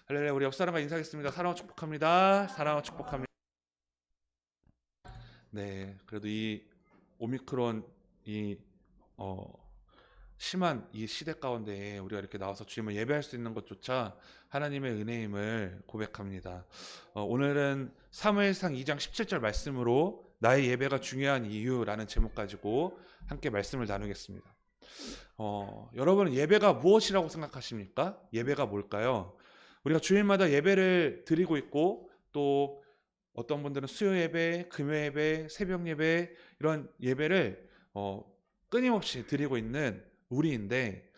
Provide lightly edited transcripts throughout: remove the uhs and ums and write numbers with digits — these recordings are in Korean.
할렐루야. 우리 옆 사람과 인사하겠습니다. 사랑하고 축복합니다. 사랑하고 축복합니다. 네, 그래도 이 오미크론 이 심한 이 시대 가운데 우리가 이렇게 나와서 주님을 예배할 수 있는 것조차 하나님의 은혜임을 고백합니다. 오늘은 사무엘상 2장 17절 말씀으로 나의 예배가 중요한 이유라는 제목 가지고 함께 말씀을 나누겠습니다. 여러분은 예배가 무엇이라고 생각하십니까? 예배가 뭘까요? 우리가 주일마다 예배를 드리고 있고, 또 어떤 분들은 수요 예배, 금요 예배, 새벽 예배, 이런 예배를 끊임없이 드리고 있는 우리인데,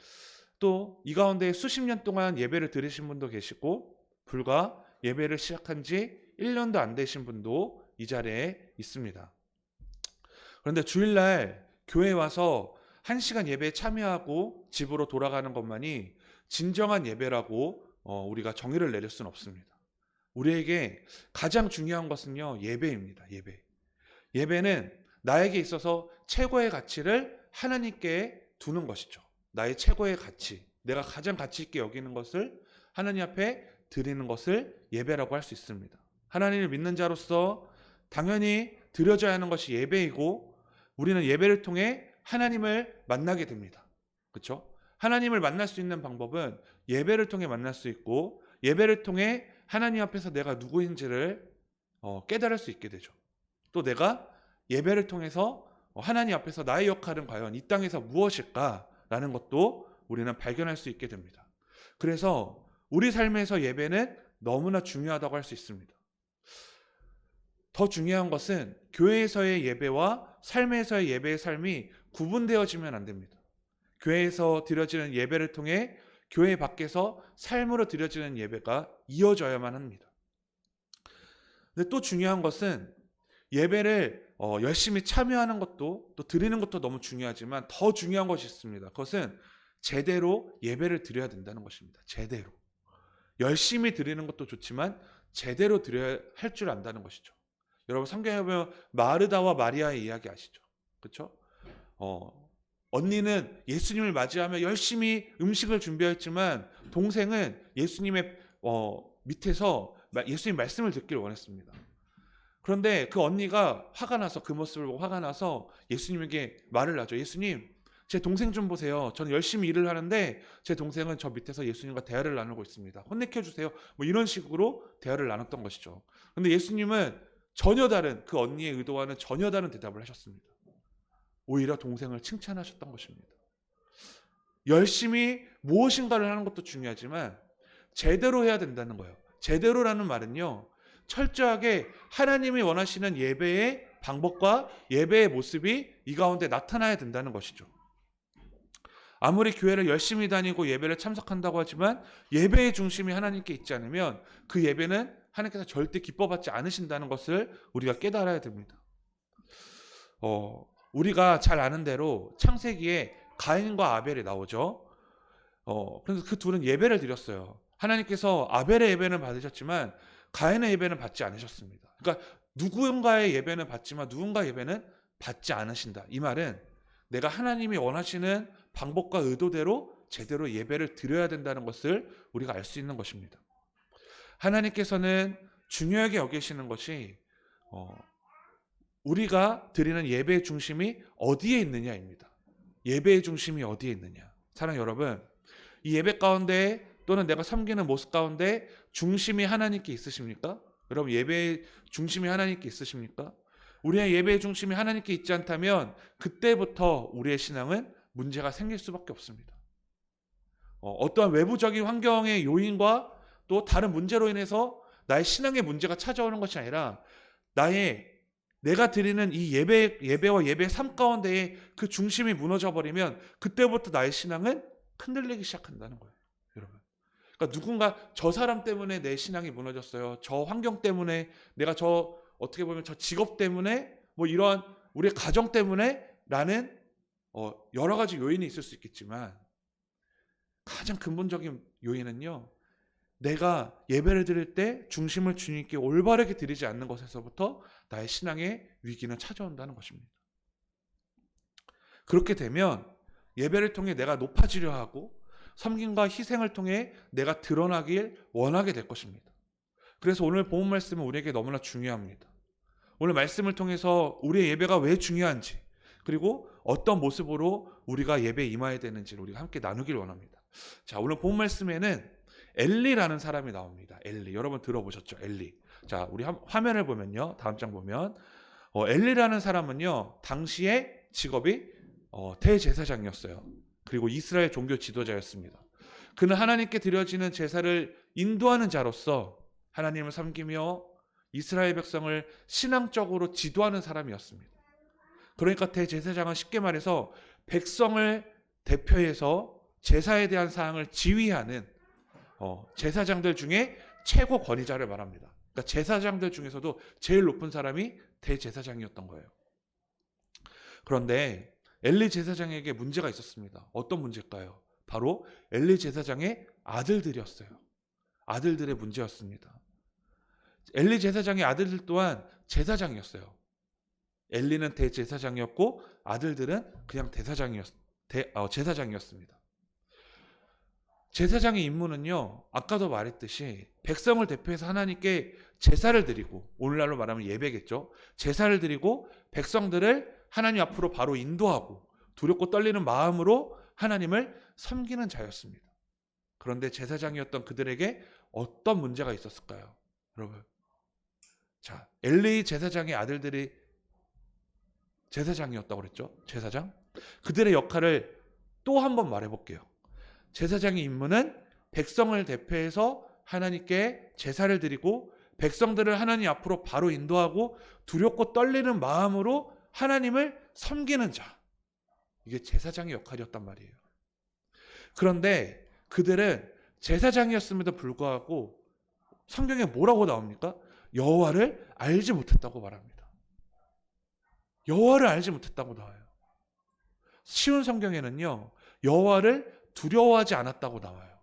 또 이 가운데 수십 년 동안 예배를 드리신 분도 계시고, 불과 예배를 시작한 지 1년도 안 되신 분도 이 자리에 있습니다. 그런데 주일날 교회에 와서 1시간 예배에 참여하고 집으로 돌아가는 것만이 진정한 예배라고 우리가 정의를 내릴 수는 없습니다. 우리에게 가장 중요한 것은요, 예배입니다. 예배는 나에게 있어서 최고의 가치를 하나님께 두는 것이죠. 나의 최고의 가치, 내가 가장 가치 있게 여기는 것을 하나님 앞에 드리는 것을 예배라고 할 수 있습니다. 하나님을 믿는 자로서 당연히 드려져야 하는 것이 예배이고, 우리는 예배를 통해 하나님을 만나게 됩니다. 그렇죠? 하나님을 만날 수 있는 방법은 예배를 통해 만날 수 있고, 예배를 통해 하나님 앞에서 내가 누구인지를 깨달을 수 있게 되죠. 또 내가 예배를 통해서 하나님 앞에서 나의 역할은 과연 이 땅에서 무엇일까라는 것도 우리는 발견할 수 있게 됩니다. 그래서 우리 삶에서 예배는 너무나 중요하다고 할 수 있습니다. 더 중요한 것은 교회에서의 예배와 삶에서의 예배의 삶이 구분되어지면 안 됩니다. 교회에서 드려지는 예배를 통해 교회 밖에서 삶으로 드려지는 예배가 이어져야만 합니다. 근데 또 중요한 것은 예배를 열심히 참여하는 것도, 또 드리는 것도 너무 중요하지만 더 중요한 것이 있습니다. 그것은 제대로 예배를 드려야 된다는 것입니다. 제대로. 열심히 드리는 것도 좋지만 제대로 드려야 할 줄 안다는 것이죠. 여러분, 성경에 보면 마르다와 마리아의 이야기 아시죠? 그렇죠? 언니는 예수님을 맞이하며 열심히 음식을 준비했지만 동생은 예수님의 밑에서 예수님 말씀을 듣기를 원했습니다. 그런데 그 언니가 화가 나서, 그 모습을 보고 화가 나서 예수님에게 말을 하죠. 예수님, 제 동생 좀 보세요. 저는 열심히 일을 하는데 제 동생은 저 밑에서 예수님과 대화를 나누고 있습니다. 혼내켜 주세요. 뭐 이런 식으로 대화를 나눴던 것이죠. 그런데 예수님은 전혀 다른, 그 언니의 의도와는 전혀 다른 대답을 하셨습니다. 오히려 동생을 칭찬하셨던 것입니다. 열심히 무엇인가를 하는 것도 중요하지만 제대로 해야 된다는 거예요. 제대로라는 말은요, 철저하게 하나님이 원하시는 예배의 방법과 예배의 모습이 이 가운데 나타나야 된다는 것이죠. 아무리 교회를 열심히 다니고 예배를 참석한다고 하지만 예배의 중심이 하나님께 있지 않으면 그 예배는 하나님께서 절대 기뻐받지 않으신다는 것을 우리가 깨달아야 됩니다. 우리가 잘 아는 대로 창세기에 가인과 아벨이 나오죠. 그래서 그 둘은 예배를 드렸어요. 하나님께서 아벨의 예배는 받으셨지만 가인의 예배는 받지 않으셨습니다. 그러니까 누군가의 예배는 받지만 누군가의 예배는 받지 않으신다. 이 말은 내가 하나님이 원하시는 방법과 의도대로 제대로 예배를 드려야 된다는 것을 우리가 알 수 있는 것입니다. 하나님께서는 중요하게 여기시는 것이 우리가 드리는 예배의 중심이 어디에 있느냐입니다. 예배의 중심이 어디에 있느냐. 사랑하는 여러분, 이 예배 가운데 또는 내가 섬기는 모습 가운데 중심이 하나님께 있으십니까? 여러분, 예배의 중심이 하나님께 있으십니까? 우리의 예배의 중심이 하나님께 있지 않다면 그때부터 우리의 신앙은 문제가 생길 수밖에 없습니다. 어떠한 외부적인 환경의 요인과 또 다른 문제로 인해서 나의 신앙의 문제가 찾아오는 것이 아니라 내가 드리는 이 예배와 예배의 삶 가운데에 그 중심이 무너져 버리면 그때부터 나의 신앙은 흔들리기 시작한다는 거예요, 여러분. 그러니까 누군가 저 사람 때문에 내 신앙이 무너졌어요. 저 환경 때문에, 내가 어떻게 보면 저 직업 때문에, 뭐 이런 우리의 가정 때문에 라는 여러 가지 요인이 있을 수 있겠지만 가장 근본적인 요인은요, 내가 예배를 드릴 때 중심을 주님께 올바르게 드리지 않는 것에서부터 나의 신앙의 위기는 찾아온다는 것입니다. 그렇게 되면 예배를 통해 내가 높아지려 하고 섬김과 희생을 통해 내가 드러나길 원하게 될 것입니다. 그래서 오늘 본문 말씀은 우리에게 너무나 중요합니다. 오늘 말씀을 통해서 우리의 예배가 왜 중요한지, 그리고 어떤 모습으로 우리가 예배에 임해야 되는지를 우리가 함께 나누길 원합니다. 자, 오늘 본문 말씀에는 엘리라는 사람이 나옵니다. 엘리, 여러분 들어보셨죠? 엘리. 자, 우리 화면을 보면요, 다음 장 보면 엘리라는 사람은요, 당시의 직업이 대제사장이었어요. 그리고 이스라엘 종교 지도자였습니다. 그는 하나님께 드려지는 제사를 인도하는 자로서 하나님을 섬기며 이스라엘 백성을 신앙적으로 지도하는 사람이었습니다. 그러니까 대제사장은 쉽게 말해서 백성을 대표해서 제사에 대한 사항을 지휘하는 제사장들 중에 최고 권위자를 말합니다. 그러니까 제사장들 중에서도 제일 높은 사람이 대제사장이었던 거예요. 그런데 엘리 제사장에게 문제가 있었습니다. 어떤 문제일까요? 바로 엘리 제사장의 아들들이었어요. 아들들의 문제였습니다. 엘리 제사장의 아들들 또한 제사장이었어요. 엘리는 대제사장이었고 아들들은 그냥 제사장이었습니다. 제사장의 임무는요, 아까도 말했듯이 백성을 대표해서 하나님께 제사를 드리고, 오늘날로 말하면 예배겠죠. 제사를 드리고 백성들을 하나님 앞으로 바로 인도하고 두렵고 떨리는 마음으로 하나님을 섬기는 자였습니다. 그런데 제사장이었던 그들에게 어떤 문제가 있었을까요? 여러분, 자, 엘리 제사장의 아들들이 제사장이었다고 그랬죠? 제사장? 그들의 역할을 또 한 번 말해볼게요. 제사장의 임무는 백성을 대표해서 하나님께 제사를 드리고 백성들을 하나님 앞으로 바로 인도하고 두렵고 떨리는 마음으로 하나님을 섬기는 자. 이게 제사장의 역할이었단 말이에요. 그런데 그들은 제사장이었음에도 불구하고 성경에 뭐라고 나옵니까? 여호와를 알지 못했다고 말합니다. 여호와를 알지 못했다고 나와요. 쉬운 성경에는요, 여호와를 두려워하지 않았다고 나와요.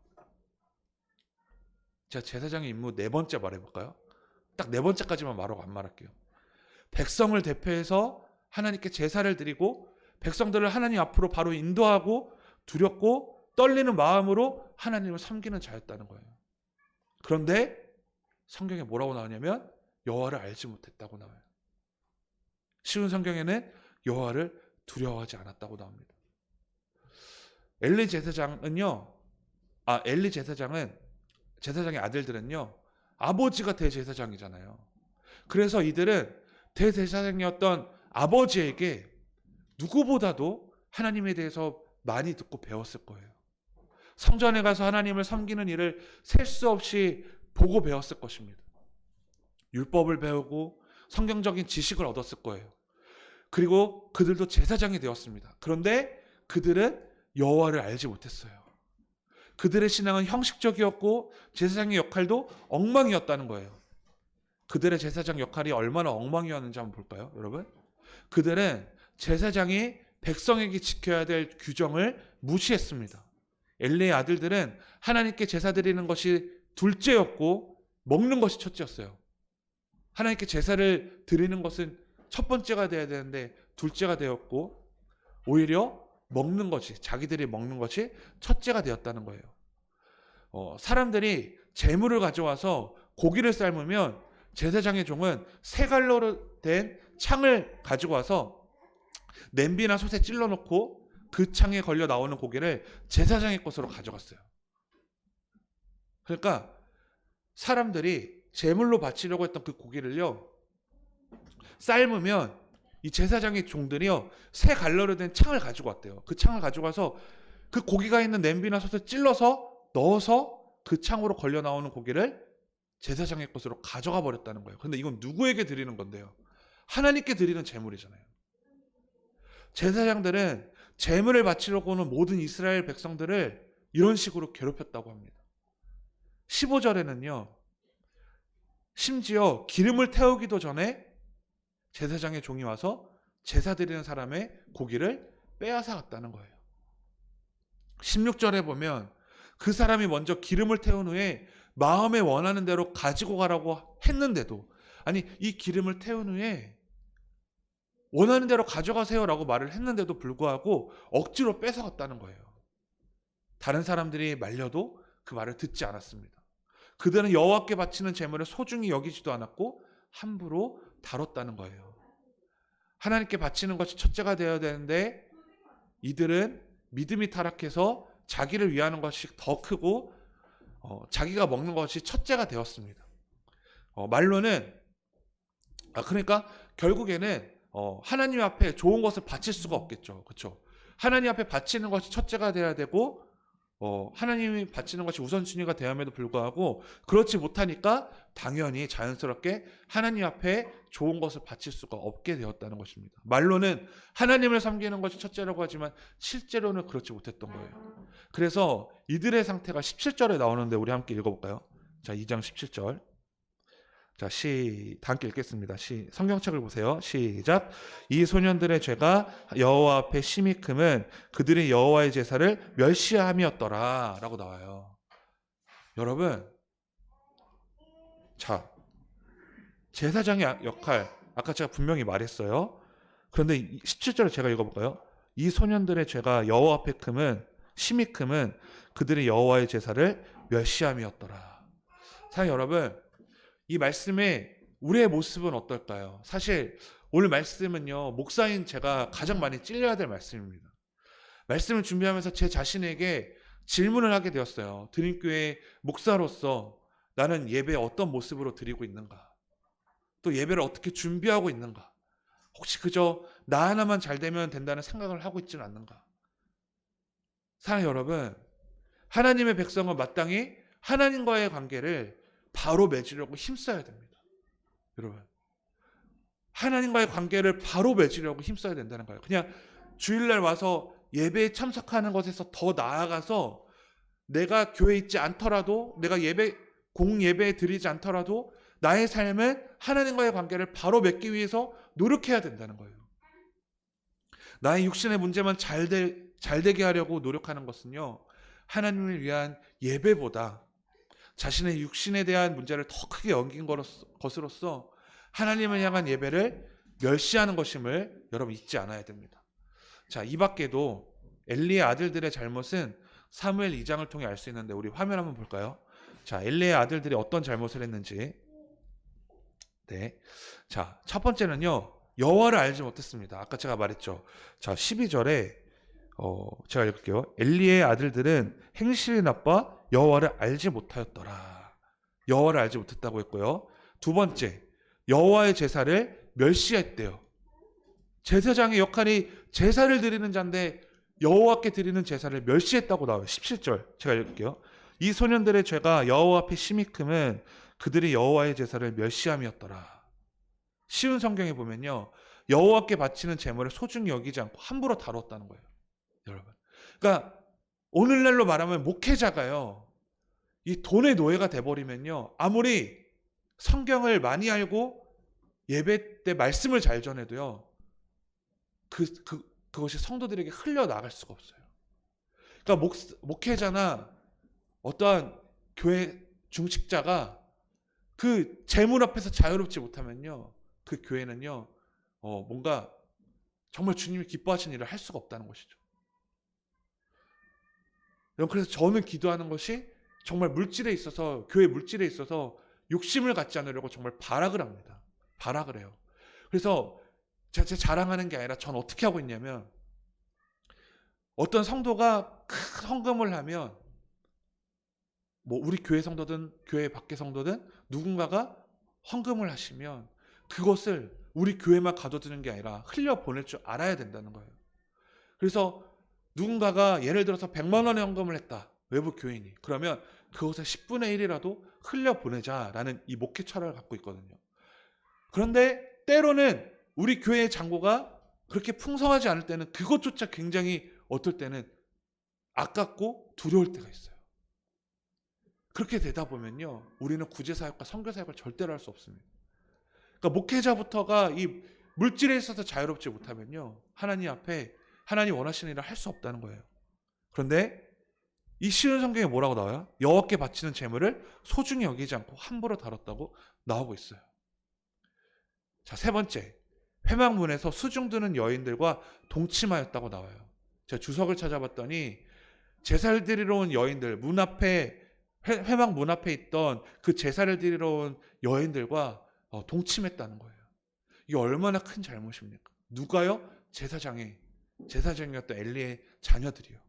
제가 제사장의 임무 네 번째 말해볼까요? 딱 네 번째까지만 말하고 안 말할게요. 백성을 대표해서 하나님께 제사를 드리고 백성들을 하나님 앞으로 바로 인도하고 두렵고 떨리는 마음으로 하나님을 섬기는 자였다는 거예요. 그런데 성경에 뭐라고 나오냐면 여호와를 알지 못했다고 나와요. 쉬운 성경에는 여호와를 두려워하지 않았다고 나옵니다. 엘리 제사장의 아들들은요, 아버지가 대제사장이잖아요. 그래서 이들은 대제사장이었던 아버지에게 누구보다도 하나님에 대해서 많이 듣고 배웠을 거예요. 성전에 가서 하나님을 섬기는 일을 셀 수 없이 보고 배웠을 것입니다. 율법을 배우고 성경적인 지식을 얻었을 거예요. 그리고 그들도 제사장이 되었습니다. 그런데 그들은 여호와를 알지 못했어요. 그들의 신앙은 형식적이었고 제사장의 역할도 엉망이었다는 거예요. 그들의 제사장 역할이 얼마나 엉망이었는지 한번 볼까요, 여러분? 그들은 제사장이 백성에게 지켜야 될 규정을 무시했습니다. 엘리의 아들들은 하나님께 제사 드리는 것이 둘째였고 먹는 것이 첫째였어요. 하나님께 제사를 드리는 것은 첫 번째가 돼야 되는데 둘째가 되었고, 오히려 먹는 것이, 자기들이 먹는 것이 첫째가 되었다는 거예요. 사람들이 재물을 가져와서 고기를 삶으면 제사장의 종은 세 갈로로 된 창을 가지고 와서 냄비나 솥에 찔러 놓고 그 창에 걸려 나오는 고기를 제사장의 것으로 가져갔어요. 그러니까 사람들이 제물로 바치려고 했던 그 고기를요, 삶으면 이 제사장의 종들이요, 세 갈로로 된 창을 가지고 왔대요. 그 창을 가지고 와서 그 고기가 있는 냄비나 솥에 찔러서 넣어서 그 창으로 걸려 나오는 고기를 제사장의 것으로 가져가 버렸다는 거예요. 근데 이건 누구에게 드리는 건데요? 하나님께 드리는 제물이잖아요. 제사장들은 제물을 바치려고 오는 모든 이스라엘 백성들을 이런 식으로 괴롭혔다고 합니다. 15절에는요, 심지어 기름을 태우기도 전에 제사장의 종이 와서 제사 드리는 사람의 고기를 빼앗아 갔다는 거예요. 16절에 보면 그 사람이 먼저 기름을 태운 후에 마음에 원하는 대로 가지고 가라고 했는데도, 아니, 이 기름을 태운 후에 원하는 대로 가져가세요라고 말을 했는데도 불구하고 억지로 뺏어갔다는 거예요. 다른 사람들이 말려도 그 말을 듣지 않았습니다. 그들은 여호와께 바치는 제물을 소중히 여기지도 않았고 함부로 다뤘다는 거예요. 하나님께 바치는 것이 첫째가 되어야 되는데 이들은 믿음이 타락해서 자기를 위하는 것이 더 크고 자기가 먹는 것이 첫째가 되었습니다. 말로는 그러니까 결국에는 하나님 앞에 좋은 것을 바칠 수가 없겠죠. 그렇죠? 하나님 앞에 바치는 것이 첫째가 되어야 되고 하나님이 바치는 것이 우선순위가 되었음에도 불구하고 그렇지 못하니까 당연히 자연스럽게 하나님 앞에 좋은 것을 바칠 수가 없게 되었다는 것입니다. 말로는 하나님을 섬기는 것이 첫째라고 하지만 실제로는 그렇지 못했던 거예요. 그래서 이들의 상태가 17절에 나오는데 우리 함께 읽어볼까요? 자, 2장 17절. 자, 다 함께 읽겠습니다. 성경책을 보세요. 시작. 이 소년들의 죄가 여호와 앞에 심히 크면 그들이 여호와의 제사를 멸시함이었더라 라고 나와요. 여러분, 자, 제사장의 역할 아까 제가 분명히 말했어요. 그런데 17절을 제가 읽어볼까요? 이 소년들의 죄가 여호와 앞에 심히 크면 그들이 여호와의 제사를 멸시함이었더라. 사랑하는 여러분, 이 말씀에 우리의 모습은 어떨까요? 사실 오늘 말씀은요, 목사인 제가 가장 많이 찔려야 될 말씀입니다. 말씀을 준비하면서 제 자신에게 질문을 하게 되었어요. 드림교회 목사로서 나는 예배에 어떤 모습으로 드리고 있는가? 또 예배를 어떻게 준비하고 있는가? 혹시 그저 나 하나만 잘 되면 된다는 생각을 하고 있지는 않는가? 사랑하는 여러분, 하나님의 백성은 마땅히 하나님과의 관계를 바로 맺으려고 힘써야 됩니다. 여러분, 하나님과의 관계를 바로 맺으려고 힘써야 된다는 거예요. 그냥 주일날 와서 예배에 참석하는 것에서 더 나아가서 내가 교회에 있지 않더라도, 내가 공예배 드리지 않더라도 나의 삶은 하나님과의 관계를 바로 맺기 위해서 노력해야 된다는 거예요. 나의 육신의 문제만 잘 되게 하려고 노력하는 것은요, 하나님을 위한 예배보다 자신의 육신에 대한 문제를 더 크게 여긴 것으로서 하나님을 향한 예배를 멸시하는 것임을 여러분 잊지 않아야 됩니다. 자, 이 밖에도 엘리의 아들들의 잘못은 사무엘 2장을 통해 알 수 있는데 우리 화면 한번 볼까요? 자, 엘리의 아들들이 어떤 잘못을 했는지. 네. 자, 첫 번째는요, 여호와를 알지 못했습니다. 아까 제가 말했죠. 자, 12절에 제가 읽을게요. 엘리의 아들들은 행실이 나빠 여호와를 알지 못하였더라. 여호와를 알지 못했다고 했고요. 두 번째, 여호와의 제사를 멸시했대요. 제사장의 역할이 제사를 드리는 자인데 여호와께 드리는 제사를 멸시했다고 나와요. 17절 제가 읽을게요. 이 소년들의 죄가 여호와 앞에 심히 크면 그들이 여호와의 제사를 멸시함이었더라. 쉬운 성경에 보면요, 여호와께 바치는 제물을 소중히 여기지 않고 함부로 다뤘다는 거예요. 여러분, 그러니까 오늘날로 말하면 목회자가요, 이 돈의 노예가 돼버리면요, 아무리 성경을 많이 알고 예배 때 말씀을 잘 전해도요, 그것이 성도들에게 흘려나갈 수가 없어요. 그러니까 목회자나 어떠한 교회 중직자가 그 재물 앞에서 자유롭지 못하면요, 그 교회는요, 뭔가 정말 주님이 기뻐하시는 일을 할 수가 없다는 것이죠. 그래서 저는 기도하는 것이 정말 물질에 있어서, 교회 물질에 있어서 욕심을 갖지 않으려고 정말 발악을 합니다. 발악을 해요. 그래서 제가 자랑하는 게 아니라 전 어떻게 하고 있냐면, 어떤 성도가 큰 헌금을 하면, 뭐 우리 교회 성도든 교회 밖의 성도든 누군가가 헌금을 하시면 그것을 우리 교회만 가둬두는 게 아니라 흘려보낼 줄 알아야 된다는 거예요. 그래서 누군가가 예를 들어서 100만 원의 헌금을 했다, 외부 교인이. 그러면 그것의 10분의 1이라도 흘려보내자라는 이 목회 철학을 갖고 있거든요. 그런데 때로는 우리 교회의 잔고가 그렇게 풍성하지 않을 때는 그것조차 굉장히 어떨 때는 아깝고 두려울 때가 있어요. 그렇게 되다 보면요, 우리는 구제사역과 선교사역을 절대로 할 수 없습니다. 그러니까 목회자부터가 이 물질에 있어서 자유롭지 못하면요, 하나님 앞에 하나님 원하시는 일을 할 수 없다는 거예요. 그런데 이 쉬운 성경에 뭐라고 나와요? 여호와께 바치는 제물을 소중히 여기지 않고 함부로 다뤘다고 나오고 있어요. 자, 세 번째, 회막문에서 수중 드는 여인들과 동침하였다고 나와요. 제가 주석을 찾아봤더니 제사를 드리러 온 여인들, 문 앞에 회막 문 앞에 있던 그 제사를 드리러 온 여인들과 동침했다는 거예요. 이게 얼마나 큰 잘못입니까? 누가요? 제사장이었던 엘리의 자녀들이요.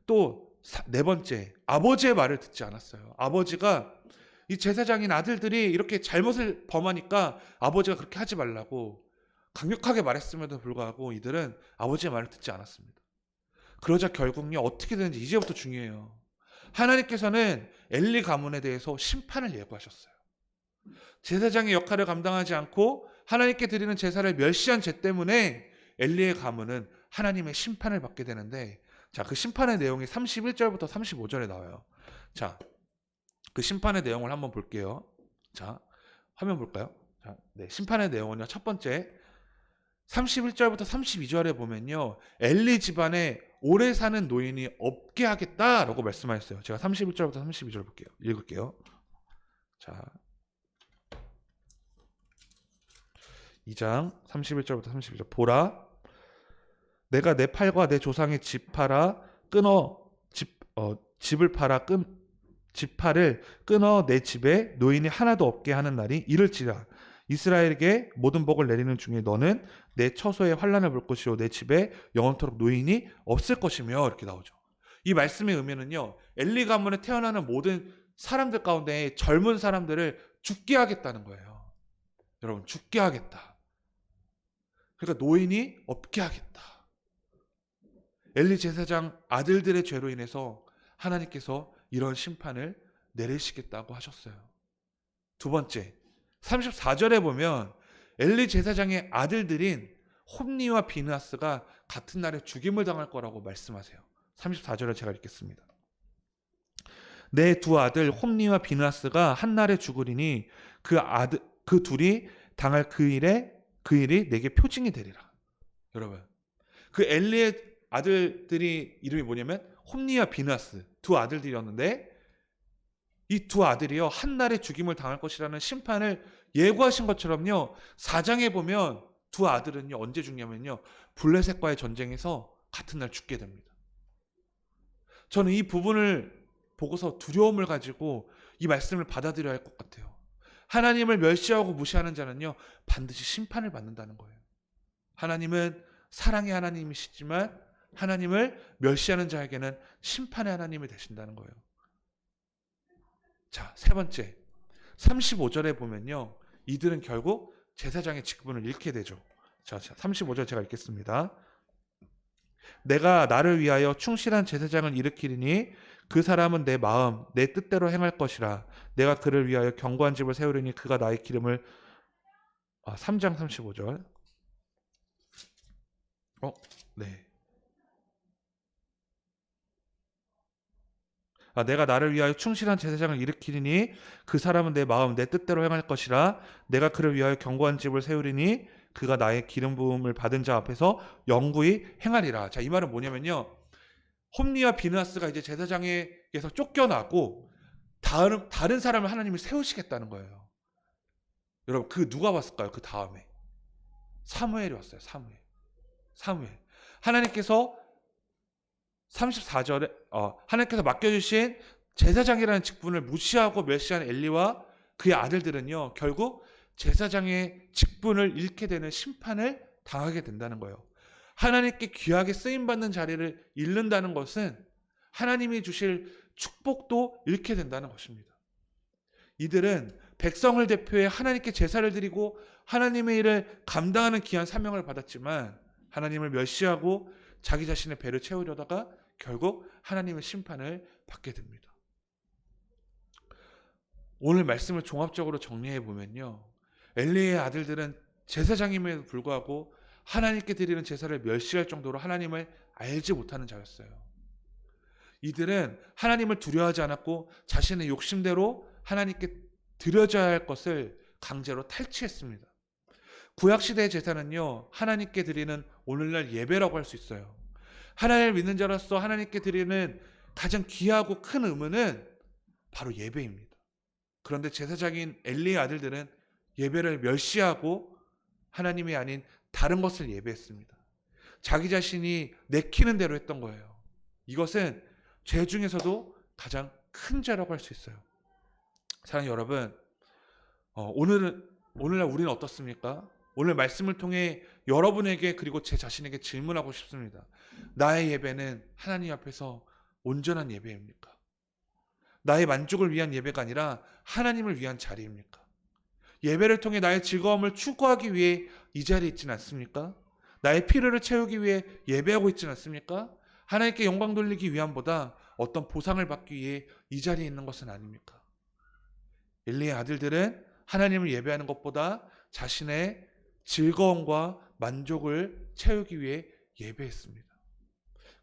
또 네 번째, 아버지의 말을 듣지 않았어요. 아버지가 이 제사장인 아들들이 이렇게 잘못을 범하니까 아버지가 그렇게 하지 말라고 강력하게 말했음에도 불구하고 이들은 아버지의 말을 듣지 않았습니다. 그러자 결국요, 어떻게 되는지 이제부터 중요해요. 하나님께서는 엘리 가문에 대해서 심판을 예고하셨어요. 제사장의 역할을 감당하지 않고 하나님께 드리는 제사를 멸시한 죄 때문에 엘리의 가문은 하나님의 심판을 받게 되는데, 자, 그 심판의 내용이 31절부터 35절에 나와요. 자, 그 심판의 내용을 한번 볼게요. 자, 화면 볼까요? 자, 네, 심판의 내용은요. 첫 번째, 31절부터 32절에 보면요, 엘리 집안에 오래 사는 노인이 없게 하겠다라고 말씀하셨어요. 제가 31절부터 32절 볼게요. 읽을게요. 자, 2장 31절부터 32절. 보라, 내가 내 팔과 내 조상의 집 팔아 끊어 집을 팔아 지파를 끊어 내 집에 노인이 하나도 없게 하는 날이 이를지라. 이스라엘에게 모든 복을 내리는 중에 너는 내 처소에 환난을 볼 것이요 내 집에 영원토록 노인이 없을 것이며, 이렇게 나오죠. 이 말씀의 의미는요, 엘리 가문에 태어나는 모든 사람들 가운데 젊은 사람들을 죽게 하겠다는 거예요. 여러분, 죽게 하겠다. 그러니까 노인이 없게 하겠다. 엘리 제사장 아들들의 죄로 인해서 하나님께서 이런 심판을 내리시겠다고 하셨어요. 두 번째, 34절에 보면 엘리 제사장의 아들들인 홈니와 비느하스가 같은 날에 죽임을 당할 거라고 말씀하세요. 34절을 제가 읽겠습니다. 내 두 아들 홈니와 비느하스가 한 날에 죽으리니 그 둘이 당할 그 일이 내게 표징이 되리라. 여러분, 그 엘리의 아들들이 이름이 뭐냐면 홈니와 비느하스 두 아들들이었는데, 이 두 아들이요, 한 날에 죽임을 당할 것이라는 심판을 예고하신 것처럼요, 4장에 보면 두 아들은요, 언제 죽냐면요, 블레셋과의 전쟁에서 같은 날 죽게 됩니다. 저는 이 부분을 보고서 두려움을 가지고 이 말씀을 받아들여야 할 것 같아요. 하나님을 멸시하고 무시하는 자는요, 반드시 심판을 받는다는 거예요. 하나님은 사랑의 하나님이시지만 하나님을 멸시하는 자에게는 심판의 하나님이 되신다는 거예요. 자, 세 번째, 35절에 보면요, 이들은 결국 제사장의 직분을 잃게 되죠. 자, 35절 제가 읽겠습니다. 내가 나를 위하여 충실한 제사장을 일으키리니 그 사람은 내 마음 내 뜻대로 행할 것이라. 내가 그를 위하여 견고한 집을 세우리니 그가 나의 기름을 3장 35절. 네. 내가 나를 위하여 충실한 제사장을 일으키리니 그 사람은 내 마음 내 뜻대로 행할 것이라. 내가 그를 위하여 견고한 집을 세우리니 그가 나의 기름 부음을 받은 자 앞에서 영구히 행하리라. 자, 이 말은 뭐냐면요, 홈니와 비느하스가 이제 제사장에게서 쫓겨나고 다른 사람을 하나님이 세우시겠다는 거예요. 여러분, 그 누가 왔을까요? 그 다음에 사무엘이 왔어요. 사무엘. 하나님께서 34절에 하나님께서 맡겨주신 제사장이라는 직분을 무시하고 멸시한 엘리와 그의 아들들은요, 결국 제사장의 직분을 잃게 되는 심판을 당하게 된다는 거예요. 하나님께 귀하게 쓰임받는 자리를 잃는다는 것은 하나님이 주실 축복도 잃게 된다는 것입니다. 이들은 백성을 대표해 하나님께 제사를 드리고 하나님의 일을 감당하는 귀한 사명을 받았지만 하나님을 멸시하고 자기 자신의 배를 채우려다가 결국 하나님의 심판을 받게 됩니다. 오늘 말씀을 종합적으로 정리해 보면요, 엘리의 아들들은 제사장임에도 불구하고 하나님께 드리는 제사를 멸시할 정도로 하나님을 알지 못하는 자였어요. 이들은 하나님을 두려워하지 않았고 자신의 욕심대로 하나님께 드려져야 할 것을 강제로 탈취했습니다. 구약시대의 제사는요, 하나님께 드리는 오늘날 예배라고 할 수 있어요. 하나님을 믿는 자로서 하나님께 드리는 가장 귀하고 큰 의무는 바로 예배입니다. 그런데 제사장인 엘리의 아들들은 예배를 멸시하고 하나님이 아닌 다른 것을 예배했습니다. 자기 자신이 내키는 대로 했던 거예요. 이것은 죄 중에서도 가장 큰 죄라고 할 수 있어요. 사랑하는 여러분, 오늘날 우리는 어떻습니까? 오늘 말씀을 통해 여러분에게 그리고 제 자신에게 질문하고 싶습니다. 나의 예배는 하나님 앞에서 온전한 예배입니까? 나의 만족을 위한 예배가 아니라 하나님을 위한 자리입니까? 예배를 통해 나의 즐거움을 추구하기 위해 이 자리에 있지는 않습니까? 나의 필요를 채우기 위해 예배하고 있지는 않습니까? 하나님께 영광 돌리기 위함보다 어떤 보상을 받기 위해 이 자리에 있는 것은 아닙니까? 엘리의 아들들은 하나님을 예배하는 것보다 자신의 즐거움과 만족을 채우기 위해 예배했습니다.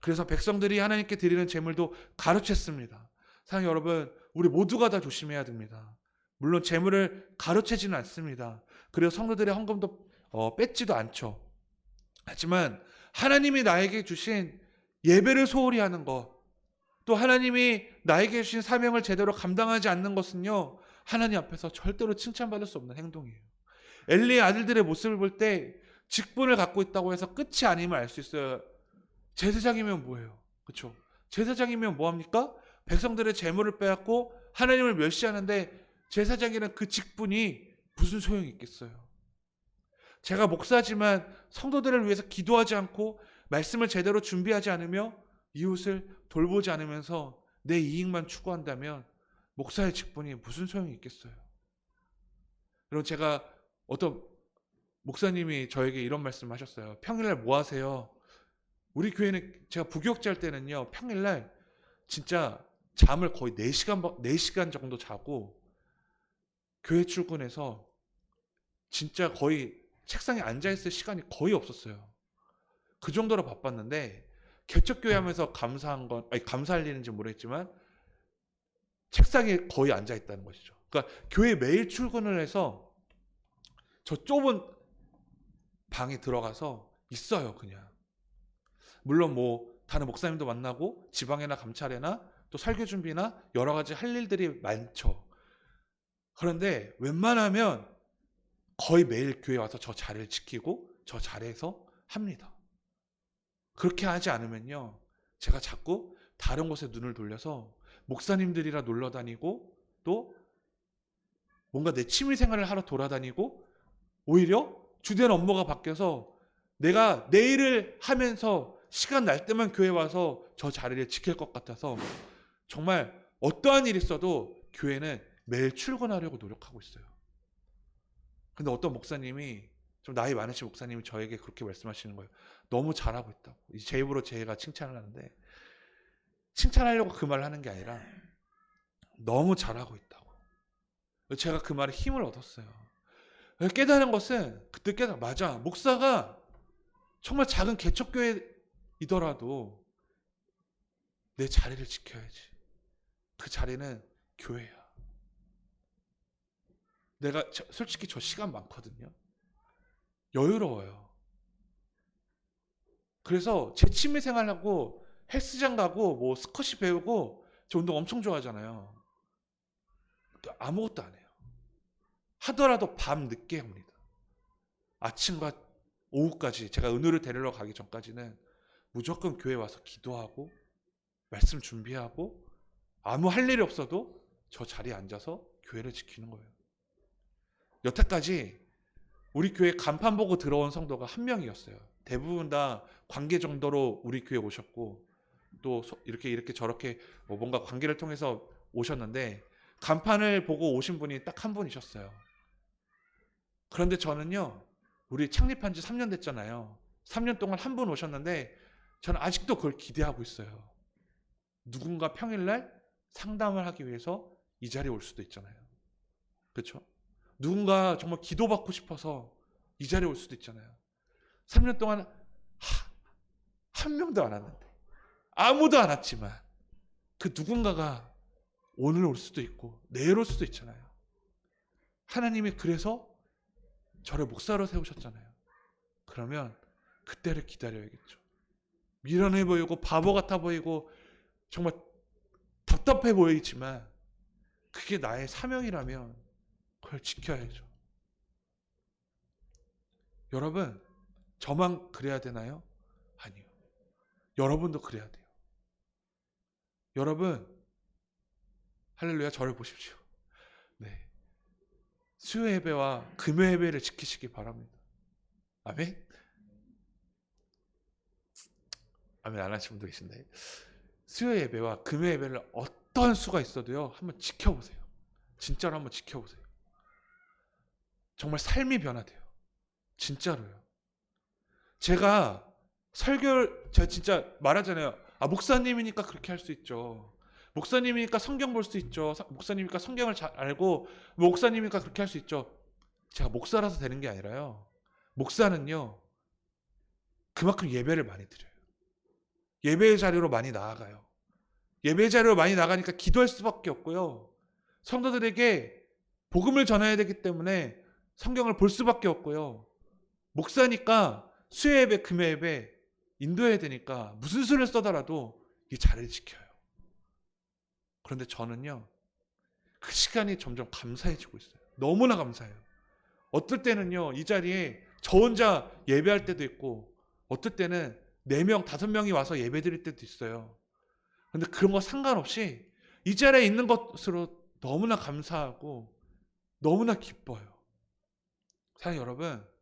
그래서 백성들이 하나님께 드리는 제물도 가로챘습니다. 사랑하는 여러분, 우리 모두가 다 조심해야 됩니다. 물론 제물을 가로채지는 않습니다. 그리고 성도들의 헌금도 뺏지도 않죠. 하지만 하나님이 나에게 주신 예배를 소홀히 하는 것, 또 하나님이 나에게 주신 사명을 제대로 감당하지 않는 것은요, 하나님 앞에서 절대로 칭찬받을 수 없는 행동이에요. 엘리의 아들들의 모습을 볼 때 직분을 갖고 있다고 해서 끝이 아님을 알 수 있어요. 제사장이면 뭐예요? 그렇죠? 제사장이면 뭐합니까? 백성들의 재물을 빼앗고 하나님을 멸시하는데 제사장이란 그 직분이 무슨 소용이 있겠어요? 제가 목사지만 성도들을 위해서 기도하지 않고 말씀을 제대로 준비하지 않으며 이웃을 돌보지 않으면서 내 이익만 추구한다면 목사의 직분이 무슨 소용이 있겠어요? 여러분, 제가 어떤 목사님이 저에게 이런 말씀을 하셨어요. 평일날 뭐 하세요? 우리 교회는 제가 부교육자일 때는요, 평일날 진짜 잠을 거의 4시간 정도 자고 교회 출근해서 진짜 거의 책상에 앉아있을 시간이 거의 없었어요. 그 정도로 바빴는데 개척교회 하면서 감사할 일인지 모르겠지만 책상에 거의 앉아있다는 것이죠. 그러니까 교회 매일 출근을 해서 저 좁은 방에 들어가서 있어요, 그냥. 물론 뭐 다른 목사님도 만나고 지방이나 감찰회나 또 설교 준비나 여러 가지 할 일들이 많죠. 그런데 웬만하면 거의 매일 교회 와서 저 자리를 지키고 저 자리에서 합니다. 그렇게 하지 않으면요, 제가 자꾸 다른 곳에 눈을 돌려서 목사님들이라 놀러 다니고 또 뭔가 내 취미 생활을 하러 돌아다니고 오히려 주된 업무가 바뀌어서 내가 내 일을 하면서 시간 날 때만 교회 와서 저 자리를 지킬 것 같아서 정말 어떠한 일이 있어도 교회는 매일 출근하려고 노력하고 있어요. 근데 어떤 목사님이, 좀 나이 많으신 목사님이 저에게 그렇게 말씀하시는 거예요. 너무 잘하고 있다고. 제 입으로 제가 칭찬을 하는데, 칭찬하려고 그 말을 하는 게 아니라 너무 잘하고 있다고. 제가 그 말에 힘을 얻었어요. 깨달은 것은 그때 맞아. 목사가 정말 작은 개척교회이더라도 내 자리를 지켜야지. 그 자리는 교회야. 내가 솔직히 저 시간 많거든요. 여유로워요. 그래서 제 취미 생활하고 헬스장 가고 뭐 스쿼시 배우고 저 운동 엄청 좋아하잖아요. 아무것도 안 해요. 하더라도 밤 늦게 합니다. 아침과 오후까지, 제가 은우를 데리러 가기 전까지는 무조건 교회 와서 기도하고 말씀 준비하고 아무 할 일이 없어도 저 자리에 앉아서 교회를 지키는 거예요. 여태까지 우리 교회 간판 보고 들어온 성도가 한 명이었어요. 대부분 다 관계 정도로 우리 교회 오셨고 또 이렇게 저렇게 뭔가 관계를 통해서 오셨는데 간판을 보고 오신 분이 딱 한 분이셨어요. 그런데 저는요, 우리 창립한 지 3년 됐잖아요. 3년 동안 한 분 오셨는데 저는 아직도 그걸 기대하고 있어요. 누군가 평일날 상담을 하기 위해서 이 자리에 올 수도 있잖아요. 그렇죠? 누군가 정말 기도받고 싶어서 이 자리에 올 수도 있잖아요. 3년 동안 한 명도 안 왔는데, 아무도 안 왔지만 그 누군가가 오늘 올 수도 있고 내일 올 수도 있잖아요. 하나님이 그래서 저를 목사로 세우셨잖아요. 그러면 그때를 기다려야겠죠. 미련해 보이고 바보 같아 보이고 정말 답답해 보이지만 그게 나의 사명이라면 그걸 지켜야죠. 여러분, 저만 그래야 되나요? 아니요. 여러분도 그래야 돼요. 여러분, 할렐루야, 저를 보십시오. 네, 수요 예배와 금요 예배를 지키시기 바랍니다. 아멘? 아멘 안 하신 분도 계신데, 수요 예배와 금요 예배를 어떤 수가 있어도요, 한번 지켜보세요. 진짜로 한번 지켜보세요. 정말 삶이 변화돼요. 진짜로요. 제가 제가 진짜 말하잖아요. 목사님이니까 그렇게 할 수 있죠. 목사님이니까 성경 볼 수 있죠. 목사님이니까 성경을 잘 알고, 목사님이니까 그렇게 할 수 있죠. 제가 목사라서 되는 게 아니라요. 목사는요, 그만큼 예배를 많이 드려요. 예배의 자리로 많이 나아가요. 예배의 자리로 많이 나가니까 기도할 수밖에 없고요. 성도들에게 복음을 전해야 되기 때문에 성경을 볼 수밖에 없고요. 목사니까 수요 예배, 금요 예배 인도해야 되니까 무슨 수를 써더라도 이 자리를 지켜요. 그런데 저는요, 그 시간이 점점 감사해지고 있어요. 너무나 감사해요. 어떨 때는요, 이 자리에 저 혼자 예배할 때도 있고, 어떨 때는 4명, 5명이 와서 예배 드릴 때도 있어요. 근데 그런 거 상관없이 이 자리에 있는 것으로 너무나 감사하고 너무나 기뻐요. 사랑하는 여러분,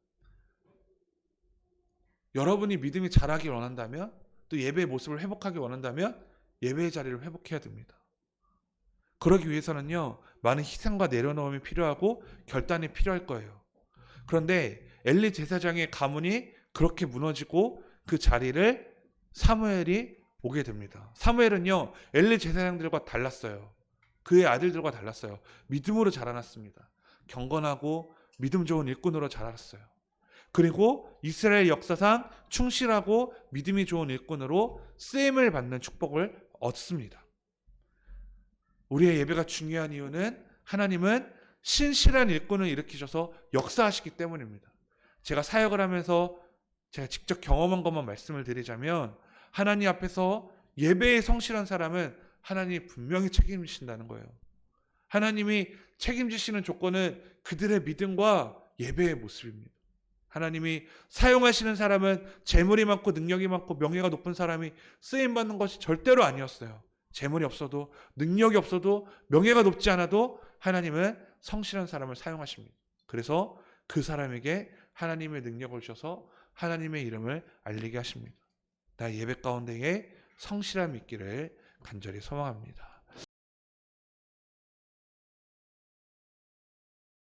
여러분이 믿음이 자라기 원한다면, 또 예배의 모습을 회복하기 원한다면 예배의 자리를 회복해야 됩니다. 그러기 위해서는요, 많은 희생과 내려놓음이 필요하고 결단이 필요할 거예요. 그런데 엘리 제사장의 가문이 그렇게 무너지고 그 자리를 사무엘이 오게 됩니다. 사무엘은요, 엘리 제사장들과 달랐어요. 그의 아들들과 달랐어요. 믿음으로 자라났습니다. 경건하고 믿음 좋은 일꾼으로 자랐어요. 그리고 이스라엘 역사상 충실하고 믿음이 좋은 일꾼으로 쓰임을 받는 축복을 얻습니다. 우리의 예배가 중요한 이유는 하나님은 신실한 일꾼을 일으키셔서 역사하시기 때문입니다. 제가 사역을 하면서 제가 직접 경험한 것만 말씀을 드리자면, 하나님 앞에서 예배에 성실한 사람은 하나님이 분명히 책임지신다는 거예요. 하나님이 책임지시는 조건은 그들의 믿음과 예배의 모습입니다. 하나님이 사용하시는 사람은 재물이 많고 능력이 많고 명예가 높은 사람이 쓰임받는 것이 절대로 아니었어요. 재물이 없어도, 능력이 없어도, 명예가 높지 않아도 하나님은 성실한 사람을 사용하십니다. 그래서 그 사람에게 하나님의 능력을 주셔서 하나님의 이름을 알리게 하십니다. 나의 예배 가운데에 성실함이 있기를 간절히 소망합니다.